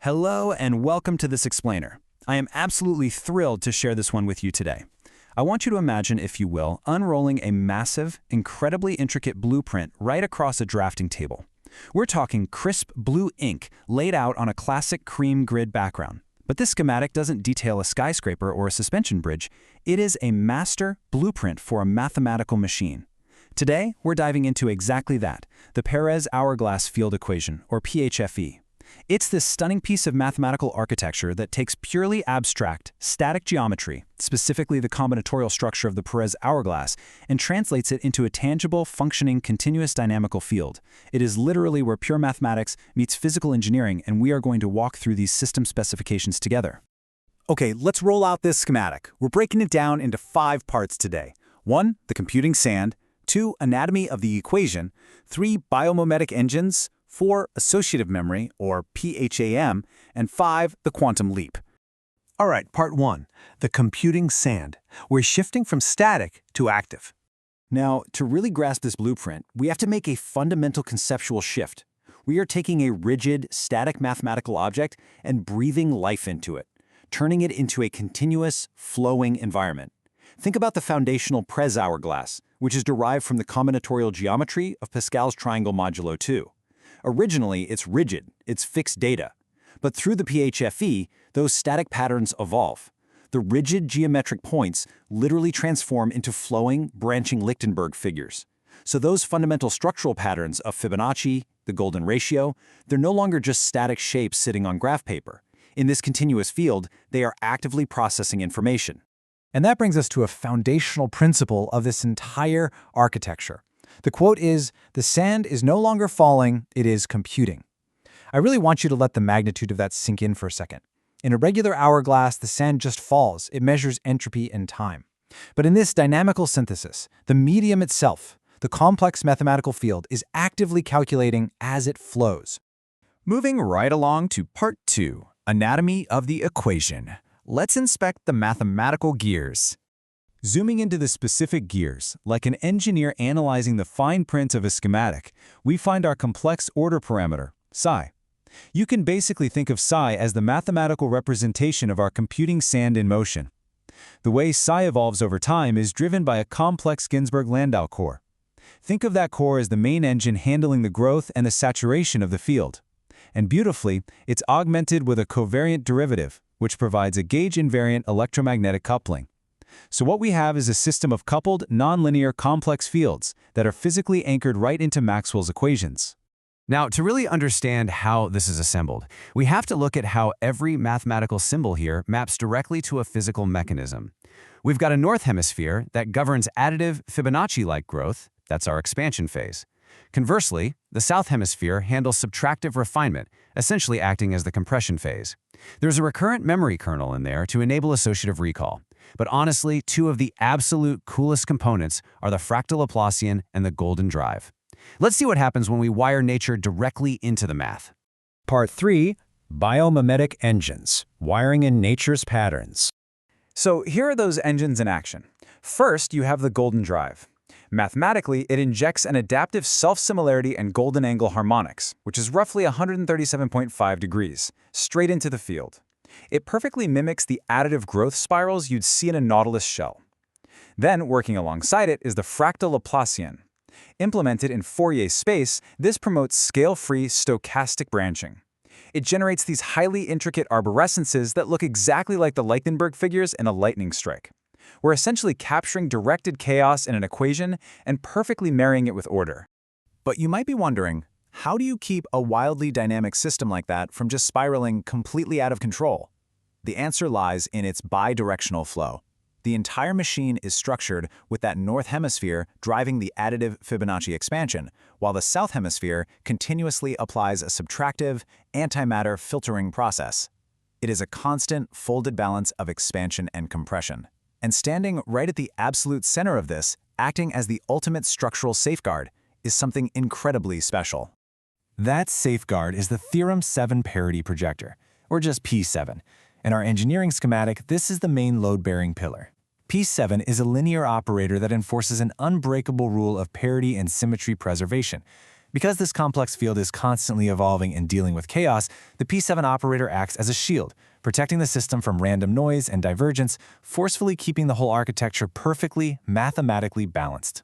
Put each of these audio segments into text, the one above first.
Hello and welcome to this explainer. I am absolutely thrilled to share this one with you today. I want you to imagine, if you will, unrolling a massive, incredibly intricate blueprint right across a drafting table. We're talking crisp blue ink laid out on a classic cream grid background. But this schematic doesn't detail a skyscraper or a suspension bridge. It is a master blueprint for a mathematical machine. Today, we're diving into exactly that, the Perez Hourglass field equation, or PHFE. It's this stunning piece of mathematical architecture that takes purely abstract, static geometry, specifically the combinatorial structure of the Perez hourglass, and translates it into a tangible, functioning, continuous dynamical field. It is literally where pure mathematics meets physical engineering, and we are going to walk through these system specifications together. Okay, let's roll out this schematic. We're breaking it down into 5 parts today. 1, the computing sand. 2, anatomy of the equation. 3, biomimetic engines. 4, associative memory, or PHAM, and 5, the quantum leap. All right, part 1, the computing sand. We're shifting from static to active. Now, to really grasp this blueprint, we have to make a fundamental conceptual shift. We are taking a rigid, static mathematical object and breathing life into it, turning it into a continuous, flowing environment. Think about the foundational Perez hourglass, which is derived from the combinatorial geometry of Pascal's triangle modulo 2. Originally, it's rigid, it's fixed data. But through the PHFE, those static patterns evolve. The rigid geometric points literally transform into flowing, branching Lichtenberg figures. So those fundamental structural patterns of Fibonacci, the golden ratio, they're no longer just static shapes sitting on graph paper. In this continuous field, they are actively processing information. And that brings us to a foundational principle of this entire architecture. The quote is, "The sand is no longer falling, it is computing." I really want you to let the magnitude of that sink in for a second. In a regular hourglass, the sand just falls. It measures entropy and time. But in this dynamical synthesis, the medium itself, the complex mathematical field, is actively calculating as it flows. Moving right along to part 2, anatomy of the equation. Let's inspect the mathematical gears. Zooming into the specific gears, like an engineer analyzing the fine print of a schematic, we find our complex order parameter, psi. You can basically think of psi as the mathematical representation of our computing sand in motion. The way psi evolves over time is driven by a complex Ginzburg-Landau core. Think of that core as the main engine handling the growth and the saturation of the field. And beautifully, it's augmented with a covariant derivative, which provides a gauge-invariant electromagnetic coupling. So what we have is a system of coupled, nonlinear complex fields that are physically anchored right into Maxwell's equations. Now, to really understand how this is assembled, we have to look at how every mathematical symbol here maps directly to a physical mechanism. We've got a north hemisphere that governs additive Fibonacci-like growth. That's our expansion phase. Conversely, the south hemisphere handles subtractive refinement, essentially acting as the compression phase. There's a recurrent memory kernel in there to enable associative recall. But honestly, 2 of the absolute coolest components are the fractal Laplacian and the golden drive. Let's see what happens when we wire nature directly into the math. Part 3, biomimetic engines, wiring in nature's patterns. So here are those engines in action. First, you have the golden drive. Mathematically, it injects an adaptive self-similarity and golden angle harmonics, which is roughly 137.5 degrees, straight into the field. It perfectly mimics the additive growth spirals you'd see in a nautilus shell. Then, working alongside it is the fractal Laplacian. Implemented in Fourier space, this promotes scale-free stochastic branching. It generates these highly intricate arborescences that look exactly like the Lichtenberg figures in a lightning strike. We're essentially capturing directed chaos in an equation and perfectly marrying it with order. But you might be wondering, how do you keep a wildly dynamic system like that from just spiraling completely out of control? The answer lies in its bidirectional flow. The entire machine is structured with that north hemisphere driving the additive Fibonacci expansion, while the south hemisphere continuously applies a subtractive, antimatter filtering process. It is a constant, folded balance of expansion and compression. And standing right at the absolute center of this, acting as the ultimate structural safeguard, is something incredibly special. That safeguard is the Theorem 7 parity projector, or just P7. In our engineering schematic, this is the main load-bearing pillar. P7 is a linear operator that enforces an unbreakable rule of parity and symmetry preservation. Because this complex field is constantly evolving and dealing with chaos, the P7 operator acts as a shield, protecting the system from random noise and divergence, forcefully keeping the whole architecture perfectly, mathematically balanced.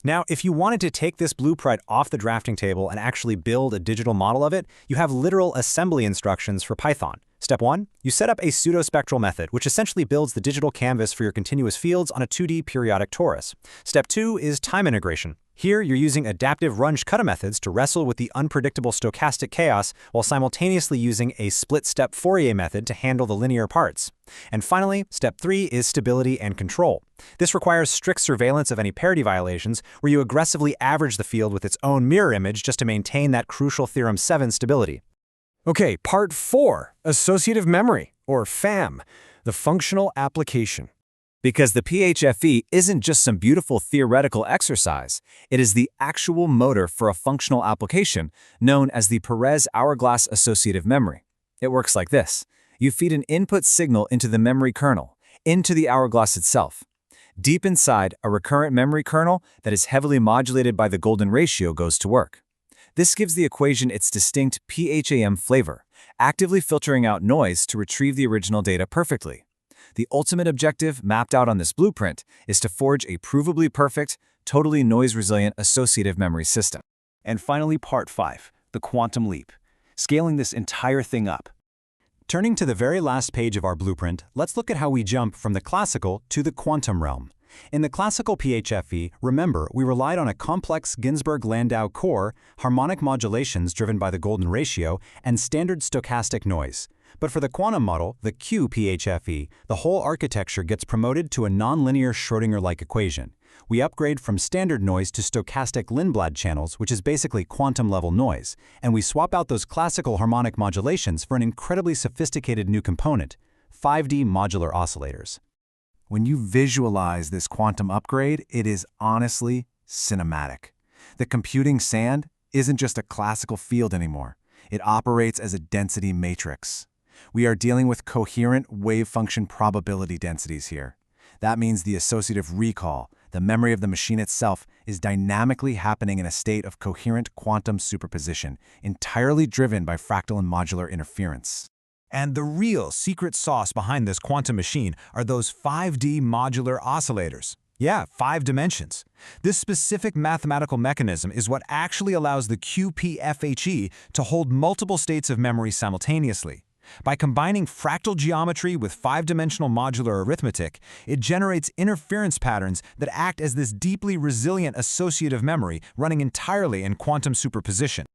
Now, if you wanted to take this blueprint off the drafting table and actually build a digital model of it, you have literal assembly instructions for Python. Step 1, you set up a pseudospectral method, which essentially builds the digital canvas for your continuous fields on a 2D periodic torus. Step 2 is time integration. Here, you're using adaptive runge-kutta methods to wrestle with the unpredictable stochastic chaos while simultaneously using a split-step Fourier method to handle the linear parts. And finally, step 3 is stability and control. This requires strict surveillance of any parity violations, where you aggressively average the field with its own mirror image just to maintain that crucial Theorem 7 stability. Okay, part 4, associative memory, or FAM, the functional application. Because the PHFE isn't just some beautiful theoretical exercise, it is the actual motor for a functional application known as the Perez Hourglass associative memory. It works like this. You feed an input signal into the memory kernel, into the hourglass itself. Deep inside, a recurrent memory kernel that is heavily modulated by the golden ratio goes to work. This gives the equation its distinct PHAM flavor, actively filtering out noise to retrieve the original data perfectly. The ultimate objective, mapped out on this blueprint, is to forge a provably perfect, totally noise-resilient associative memory system. And finally, part 5, the quantum leap, scaling this entire thing up. Turning to the very last page of our blueprint, let's look at how we jump from the classical to the quantum realm. In the classical PHFE, remember, we relied on a complex Ginzburg-Landau core, harmonic modulations driven by the golden ratio, and standard stochastic noise. But for the quantum model, the QPHFE, the whole architecture gets promoted to a nonlinear Schrödinger-like equation. We upgrade from standard noise to stochastic Lindblad channels, which is basically quantum-level noise, and we swap out those classical harmonic modulations for an incredibly sophisticated new component, 5D modular oscillators. When you visualize this quantum upgrade, it is honestly cinematic. The computing sand isn't just a classical field anymore. It operates as a density matrix. We are dealing with coherent wave function probability densities here. That means the associative recall, the memory of the machine itself, is dynamically happening in a state of coherent quantum superposition, entirely driven by fractal and modular interference. And the real secret sauce behind this quantum machine are those 5D modular oscillators. Yeah, 5 dimensions. This specific mathematical mechanism is what actually allows the QPFHE to hold multiple states of memory simultaneously. By combining fractal geometry with 5-dimensional modular arithmetic, it generates interference patterns that act as this deeply resilient associative memory running entirely in quantum superposition.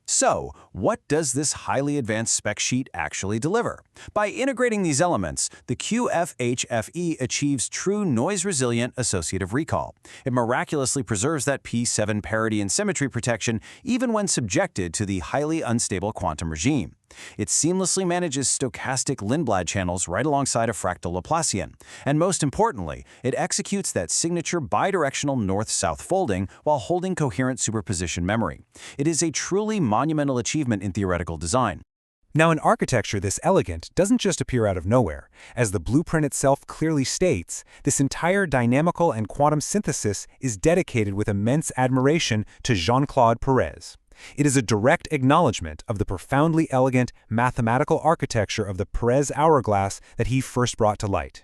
So, what does this highly advanced spec sheet actually deliver? By integrating these elements, the QFHFE achieves true noise-resilient associative recall. It miraculously preserves that P7 parity and symmetry protection even when subjected to the highly unstable quantum regime. It seamlessly manages stochastic Lindblad channels right alongside a fractal Laplacian. And most importantly, it executes that signature bidirectional north-south folding while holding coherent superposition memory. It is a truly monumental achievement in theoretical design. Now, in architecture this elegant doesn't just appear out of nowhere. As the blueprint itself clearly states, this entire dynamical and quantum synthesis is dedicated with immense admiration to Jean-Claude Perez. It is a direct acknowledgement of the profoundly elegant mathematical architecture of the Perez hourglass that he first brought to light.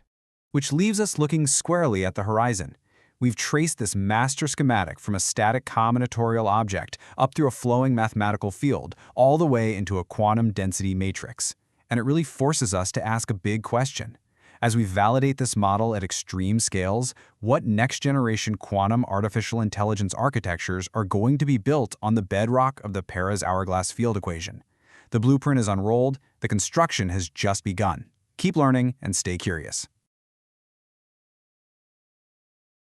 Which leaves us looking squarely at the horizon. We've traced this master schematic from a static combinatorial object up through a flowing mathematical field, all the way into a quantum density matrix. And it really forces us to ask a big question. As we validate this model at extreme scales, what next-generation quantum artificial intelligence architectures are going to be built on the bedrock of the Perez hourglass field equation? The blueprint is unrolled, the construction has just begun. Keep learning and stay curious.